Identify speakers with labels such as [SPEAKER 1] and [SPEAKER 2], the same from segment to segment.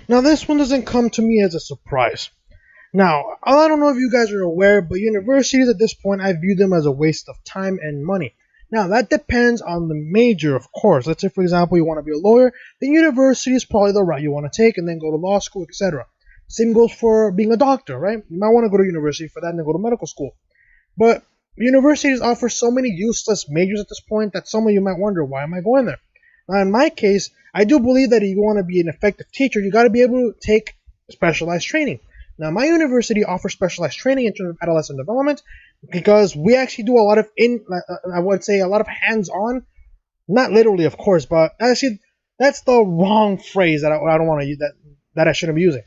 [SPEAKER 1] Now, this one doesn't come to me as a surprise. Now, I don't know if you guys are aware, but universities at this point, I view them as a waste of time and money. Now, that depends on the major, of course. Let's say, for example, you want to be a lawyer, then university is probably the route you want to take, and then go to law school, etc. Same goes for being a doctor, right? You might want to go to university for that and then go to medical school. But universities offer so many useless majors at this point that some of you might wonder, why am I going there? Now, in my case, I do believe that if you want to be an effective teacher, you got to be able to take specialized training. Now, my university offers specialized training in terms of adolescent development because we actually do a lot of I would say a lot of hands-on, not literally, of course, but actually that's the wrong phrase that I don't want to use that I shouldn't be using.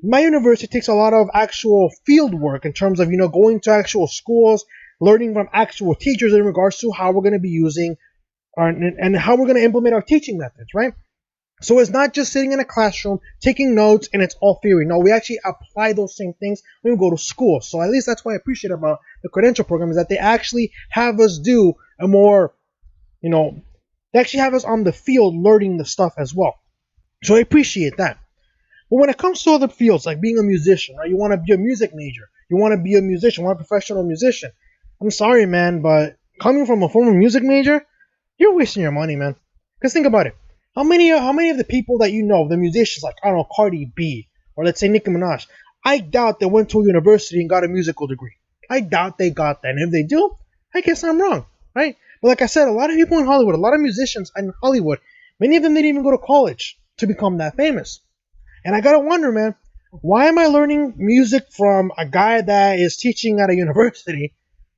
[SPEAKER 1] My university takes a lot of actual field work in terms of going to actual schools, learning from actual teachers in regards to how we're going to be using and how we're going to implement our teaching methods, right? So it's not just sitting in a classroom taking notes and it's all theory. No, we actually apply those same things when we go to school. So at least that's what I appreciate about the credential program is that they actually have us do a more, you know, they actually have us on the field learning the stuff as well. So I appreciate that. But when it comes to other fields like being a musician, right? You want to be a music major. You want to be a musician, you want a professional musician. I'm sorry, man, but coming from a former music major, you're wasting your money, man. Because think about it. How many of the people that you know, the musicians like I don't know Cardi B or let's say Nicki Minaj, I doubt they went to a university and got a musical degree. I doubt they got that. And if they do, I guess I'm wrong, right? But like I said, a lot of people in Hollywood, a lot of musicians in Hollywood, many of them didn't even go to college to become that famous. And I gotta wonder, man, why am I learning music from a guy that is teaching at a university,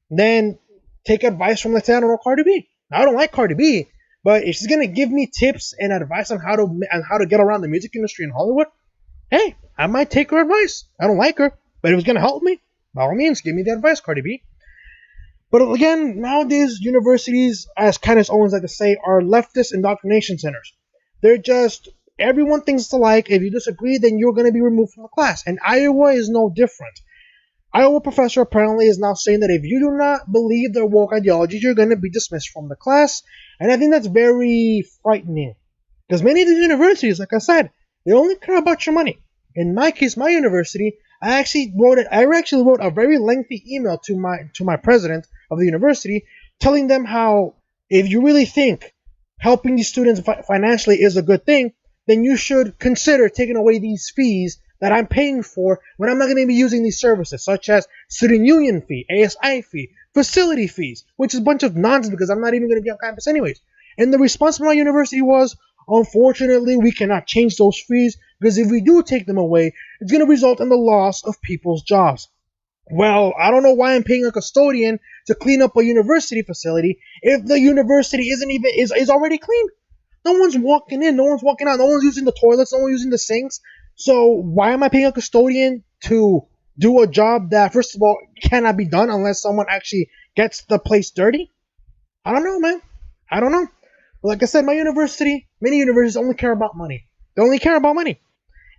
[SPEAKER 1] then take advice from, let's say, I don't know, Cardi B? I don't like Cardi B, but if she's gonna give me tips and advice on how to get around the music industry in Hollywood, hey, I might take her advice. I don't like her, but if it's gonna help me, by all means, give me the advice, Cardi B. But again, nowadays universities, as Candace Owens like to say, are leftist indoctrination centers. They're just everyone thinks alike. If you disagree, then you're going to be removed from the class. And Iowa is no different. Iowa professor apparently is now saying that if you do not believe their woke ideologies, you're going to be dismissed from the class. And I think that's very frightening. Because many of these universities, like I said, they only care about your money. In my case, my university, I actually wrote a very lengthy email to my president of the university, telling them how if you really think helping these students financially is a good thing, then you should consider taking away these fees that I'm paying for when I'm not going to be using these services, such as student union fee, ASI fee, facility fees, which is a bunch of nonsense because I'm not even going to be on campus anyways. And the response from my university was, unfortunately, we cannot change those fees because if we do take them away, it's going to result in the loss of people's jobs. Well, I don't know why I'm paying a custodian to clean up a university facility if the university isn't even is already clean. No one's walking in, no one's walking out, no one's using the toilets, no one's using the sinks. So why am I paying a custodian to do a job that, first of all, cannot be done unless someone actually gets the place dirty? I don't know, man. I don't know. But like I said, many universities only care about money. They only care about money.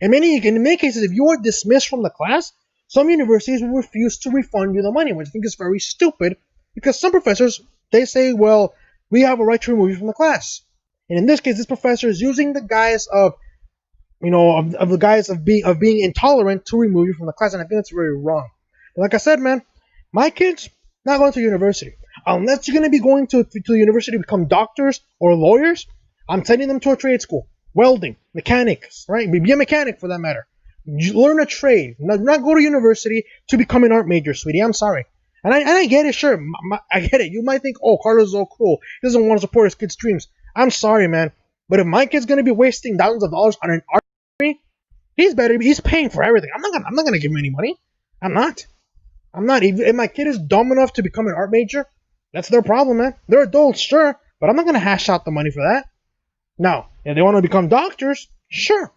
[SPEAKER 1] In many cases, if you are dismissed from the class, some universities will refuse to refund you the money, which I think is very stupid because some professors they say, well, we have a right to remove you from the class. And in this case, this professor is using the guise of of the guise of being intolerant to remove you from the class, and I think that's very wrong. But like I said, man, my kids not going to university unless you're going to be going to university to become doctors or lawyers. I'm sending them to a trade school, welding, mechanics, right? Be a mechanic for that matter. Learn a trade. Not go to university to become an art major, sweetie. I'm sorry. And I get it, sure. I get it. You might think, oh, Carlos is so cruel. He doesn't want to support his kids' dreams. I'm sorry, man. But if my kid's going to be wasting thousands of dollars on an art degree, he's paying for everything. I'm not gonna give him any money. I'm not. I'm not. If my kid is dumb enough to become an art major, that's their problem, man. They're adults, sure, but I'm not gonna hash out the money for that. Now, if they want to become doctors, sure.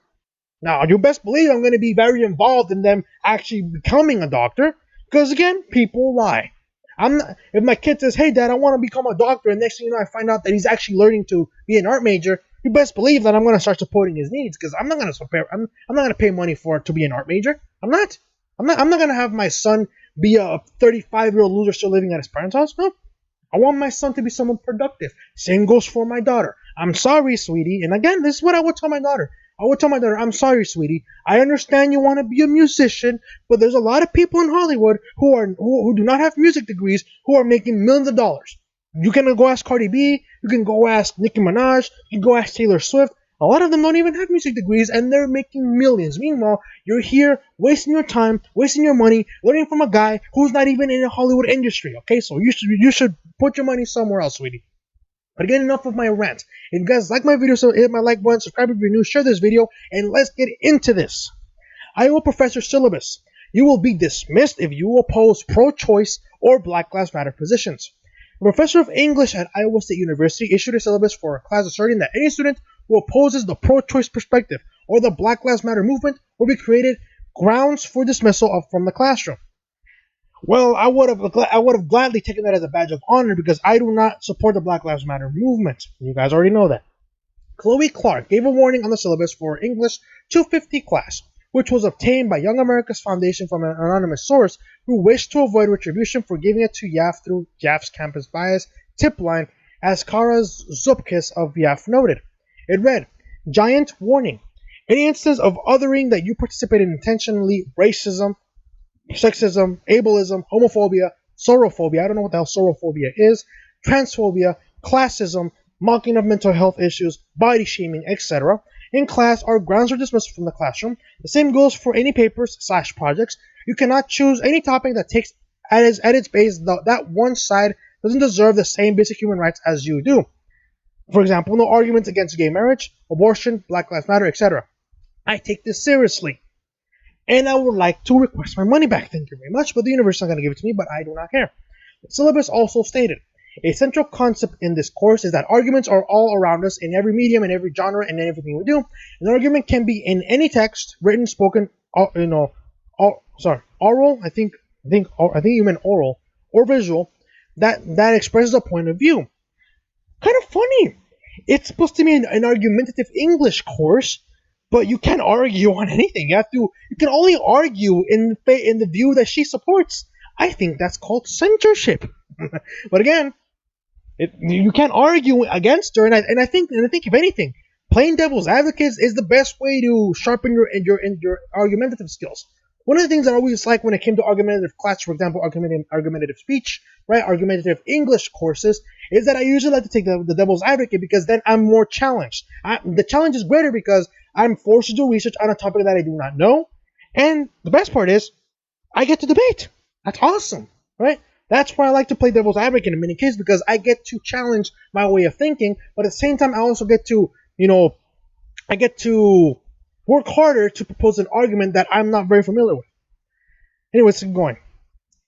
[SPEAKER 1] Now, you best believe I'm going to be very involved in them actually becoming a doctor, because again, people lie. I'm not. If my kid says, "Hey, Dad, I want to become a doctor," and next thing you know, I find out that he's actually learning to be an art major, you best believe that I'm going to start supporting his needs, because I'm not going to support. I'm not going to pay money for it to be an art major. I'm not. I'm not going to have my son be a 35-year-old loser still living at his parents' house. No, I want my son to be someone productive. Same goes for my daughter. I'm sorry, sweetie. And again, this is what I would tell my daughter. I would tell my daughter, I'm sorry, sweetie. I understand you want to be a musician, but there's a lot of people in Hollywood who do not have music degrees who are making millions of dollars. You can go ask Cardi B, you can go ask Nicki Minaj, you can go ask Taylor Swift. A lot of them don't even have music degrees and they're making millions. Meanwhile, you're here wasting your time, wasting your money, learning from a guy who's not even in the Hollywood industry. Okay, so you should put your money somewhere else, sweetie. But again, enough of my rant. If you guys like my video, so hit my like button, subscribe if you're new, share this video, and let's get into this. Iowa Professor Syllabus. You will be dismissed if you oppose pro-choice or Black Lives Matter positions. A professor of English at Iowa State University issued a syllabus for a class asserting that any student who opposes the pro-choice perspective or the Black Lives Matter movement will be created grounds for dismissal from the classroom. Well, I would have gladly taken that as a badge of honor because I do not support the Black Lives Matter movement. You guys already know that. Chloe Clark gave a warning on the syllabus for her English 250 class, which was obtained by Young America's Foundation from an anonymous source who wished to avoid retribution for giving it to YAF through YAF's campus bias tip line, as Kara Zupkis of YAF noted. It read, Giant warning. Any instance of othering that you participate in intentionally, racism, sexism, ableism, homophobia, sorophobia, I don't know what the hell sorophobia is, transphobia, classism, mocking of mental health issues, body shaming, etc. in class are grounds for dismissal from the classroom. The same goes for any papers/projects. You cannot choose any topic that takes at its base that one side doesn't deserve the same basic human rights as you do. For example, no arguments against gay marriage, abortion, Black Lives Matter, etc. I take this seriously. And I would like to request my money back. Thank you very much, but the universe is not going to give it to me, but I do not care. The syllabus also stated, a central concept in this course is that arguments are all around us in every medium, in every genre, and in everything we do. An argument can be in any text, written, spoken, oral. I think you meant oral or visual. That expresses a point of view. Kind of funny. It's supposed to be an argumentative English course, but you can't argue on anything. You can only argue in the view that she supports. I think that's called censorship. But again, you can't argue against her, and I think if anything, playing devil's advocate is the best way to sharpen your argumentative skills. One of the things I always like when it came to argumentative class, for example, argumentative speech, right, argumentative English courses, is that I usually like to take the devil's advocate because then I'm more challenged. The challenge is greater because I'm forced to do research on a topic that I do not know, and the best part is I get to debate. That's awesome, right? That's why I like to play devil's advocate in many cases, because I get to challenge my way of thinking, but at the same time I also get to, I get to work harder to propose an argument that I'm not very familiar with. Anyways, keep going.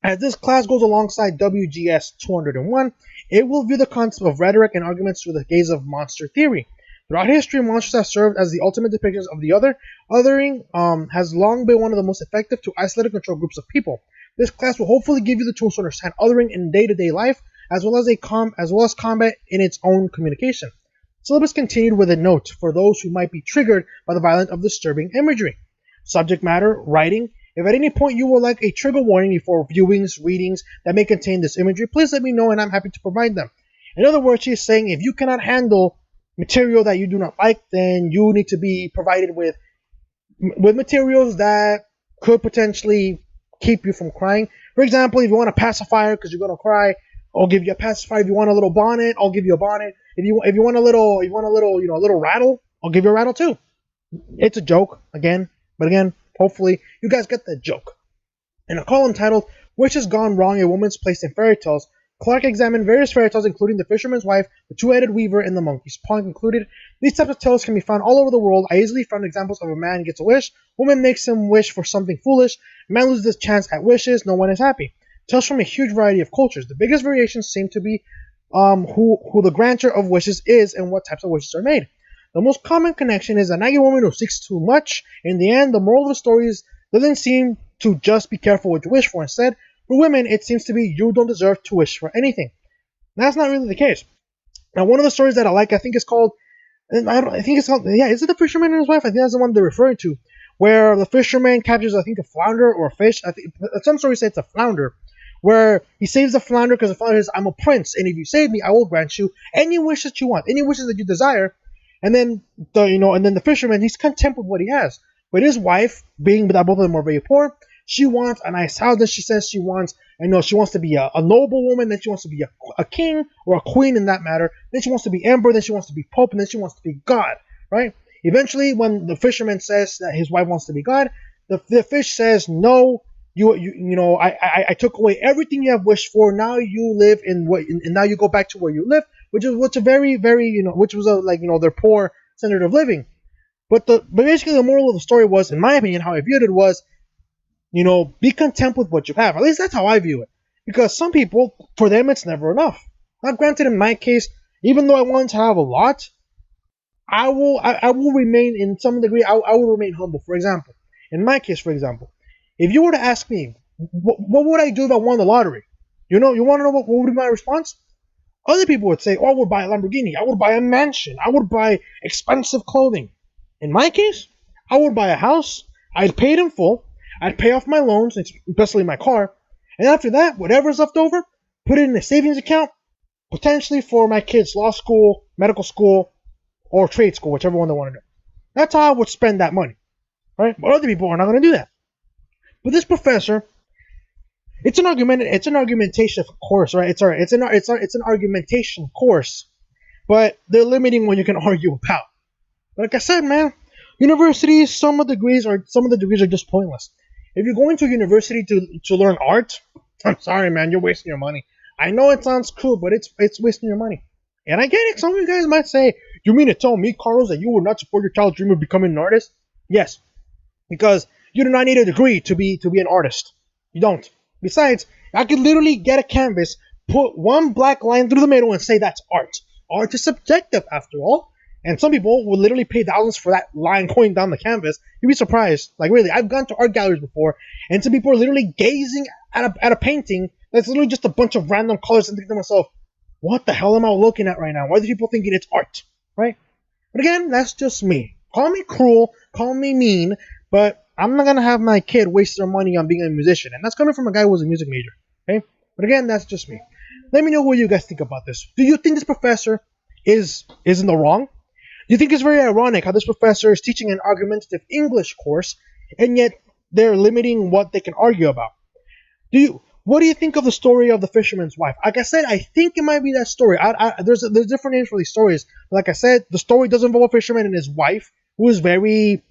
[SPEAKER 1] As this class goes alongside WGS 201, it will view the concept of rhetoric and arguments through the gaze of monster theory. Throughout history, monsters have served as the ultimate depictions of the other. Othering has long been one of the most effective to isolate and control groups of people. This class will hopefully give you the tools to understand othering in day-to-day life, as well as combat in its own communication. Syllabus continued with a note for those who might be triggered by the violent or disturbing imagery. Subject matter, writing. If at any point you would like a trigger warning before viewings, readings that may contain this imagery, please let me know and I'm happy to provide them. In other words, she's saying if you cannot handle material that you do not like, then you need to be provided with materials that could potentially keep you from crying. For example, if you want a pacifier because you're gonna cry, I'll give you a pacifier. If you want a little bonnet, I'll give you a bonnet. If you want a little a little rattle, I'll give you a rattle too. It's a joke but hopefully you guys get the joke. In a column titled "Wishes Gone Wrong: A Woman's Place in Fairy Tales," Clark examined various fairy tales, including The Fisherman's Wife, The Two-Headed Weaver, and The Monkey's Paw. Concluded, these types of tales can be found all over the world. I easily found examples of a man gets a wish, woman makes him wish for something foolish, man loses his chance at wishes, no one is happy. Tales from a huge variety of cultures. The biggest variations seem to be who the grantor of wishes is and what types of wishes are made. The most common connection is a nagging woman who seeks too much. In the end, the moral of the story doesn't seem to just be careful what you wish for. Instead, for women, it seems to be you don't deserve to wish for anything. That's not really the case. Now, one of the stories that I like, I think it's called, is it The Fisherman and His Wife? I think that's the one they're referring to, where the fisherman captures, I think, a flounder or a fish. I think some stories say it's a flounder, where he saves the flounder because the flounder says, I'm a prince, and if you save me, I will grant you any wish that you want, any wishes that you desire. And then the fisherman, he's content with what he has. But his wife, being that both of them are very poor, she wants a nice house. Then she says she wants to be a noble woman. Then she wants to be a king or a queen in that matter. Then she wants to be emperor. Then she wants to be pope. And then she wants to be God, right? Eventually, when the fisherman says that his wife wants to be God, the fish says, no, I took away everything you have wished for. Now you live and now you go back to where you live, which a very, very, which was their poor standard of living. But basically the moral of the story was, in my opinion, how I viewed it was, be content with what you have. At least that's how I view it. Because some people, for them, it's never enough. Now, granted, in my case, even though I want to have a lot, I will remain in some degree. I will remain humble. For example, in my case, if you were to ask me, what would I do if I won the lottery? You want to know what would be my response? Other people would say, oh, I would buy a Lamborghini. I would buy a mansion. I would buy expensive clothing. In my case, I would buy a house. I'd pay it in full. I'd pay off my loans, especially my car. And after that, whatever's left over, put it in a savings account, potentially for my kids' law school, medical school, or trade school, whichever one they want to do. That's how I would spend that money, right? But other people are not going to do that. But this professor, it's an argumentation course, right? It's an argumentation course, but they're limiting what you can argue about. Like I said, man, universities, some of the degrees are just pointless. If you're going to a university to learn art, I'm sorry, man, you're wasting your money. I know it sounds cool, but it's wasting your money. And I get it. Some of you guys might say, you mean to tell me, Carlos, that you would not support your child's dream of becoming an artist? Yes, because you do not need a degree to be an artist. You don't. Besides, I could literally get a canvas, put one black line through the middle, and say that's art. Art is subjective, after all. And some people will literally pay thousands for that line going down the canvas. You'd be surprised. Like, really, I've gone to art galleries before, and some people are literally gazing at a painting that's literally just a bunch of random colors, and think to myself, what the hell am I looking at right now? Why are people thinking it's art, right? But again, that's just me. Call me cruel, call me mean, but I'm not going to have my kid waste their money on being a musician. And that's coming from a guy who was a music major, okay? But again, that's just me. Let me know what you guys think about this. Do you think this professor is in the wrong? Do you think it's very ironic how this professor is teaching an argumentative English course, and yet they're limiting what they can argue about? What do you think of the story of the fisherman's wife? Like I said, I think it might be that story. There's different names for these stories. Like I said, the story does involve a fisherman and his wife, who is very,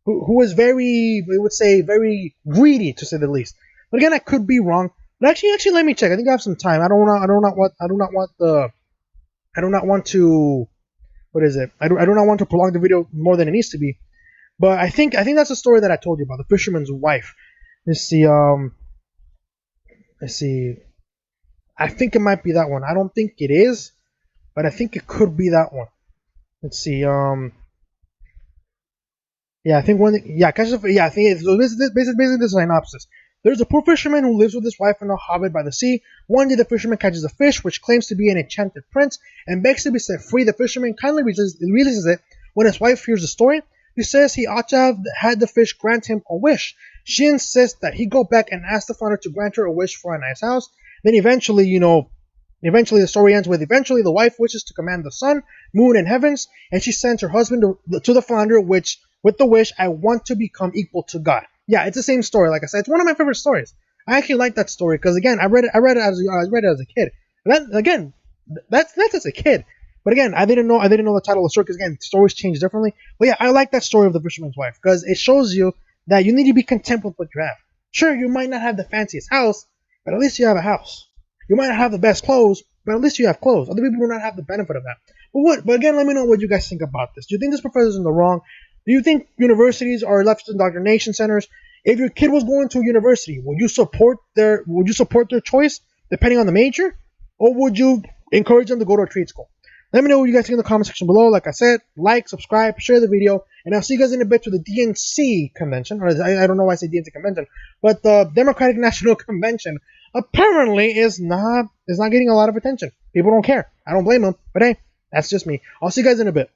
[SPEAKER 1] we would say, very greedy, to say the least. But again, I could be wrong. But actually, let me check. I think I have some time. I do not want to. What is it? I do not want to prolong the video more than it needs to be. But I think that's the story that I told you about, the fisherman's wife. Let's see. I think it might be that one. I don't think it is, but I think it could be that one. Let's see. Yeah, I think one. Yeah, I think it's basically the synopsis. There's a poor fisherman who lives with his wife in a hobbit by the sea. One day the fisherman catches a fish which claims to be an enchanted prince and begs to be set free. The fisherman kindly releases it. When his wife hears the story, he says he ought to have had the fish grant him a wish. She insists that he go back and ask the founder to grant her a wish for a nice house. Then eventually the story ends with eventually the wife wishes to command the sun, moon, and heavens, and she sends her husband to the founder, which with the wish, I want to become equal to God. Yeah, it's the same story. Like I said, it's one of my favorite stories. I actually like that story because again, I read it as a kid. That's as a kid. But again, I didn't know the title of the story because again, stories change differently. But yeah, I like that story of the fisherman's wife because it shows you that you need to be content with what you have. Sure, you might not have the fanciest house, but at least you have a house. You might not have the best clothes, but at least you have clothes. Other people will not have the benefit of that. But again, let me know what you guys think about this. Do you think this professor's in the wrong? Do you think universities are left indoctrination centers? If your kid was going to a university, would you support their choice depending on the major, or would you encourage them to go to a trade school? Let me know what you guys think in the comment section below. Like I said, like, subscribe, share the video, and I'll see you guys in a bit to the DNC convention. Or I don't know why I say DNC convention, but the Democratic National Convention apparently is not getting a lot of attention. People don't care. I don't blame them, but hey, that's just me. I'll see you guys in a bit.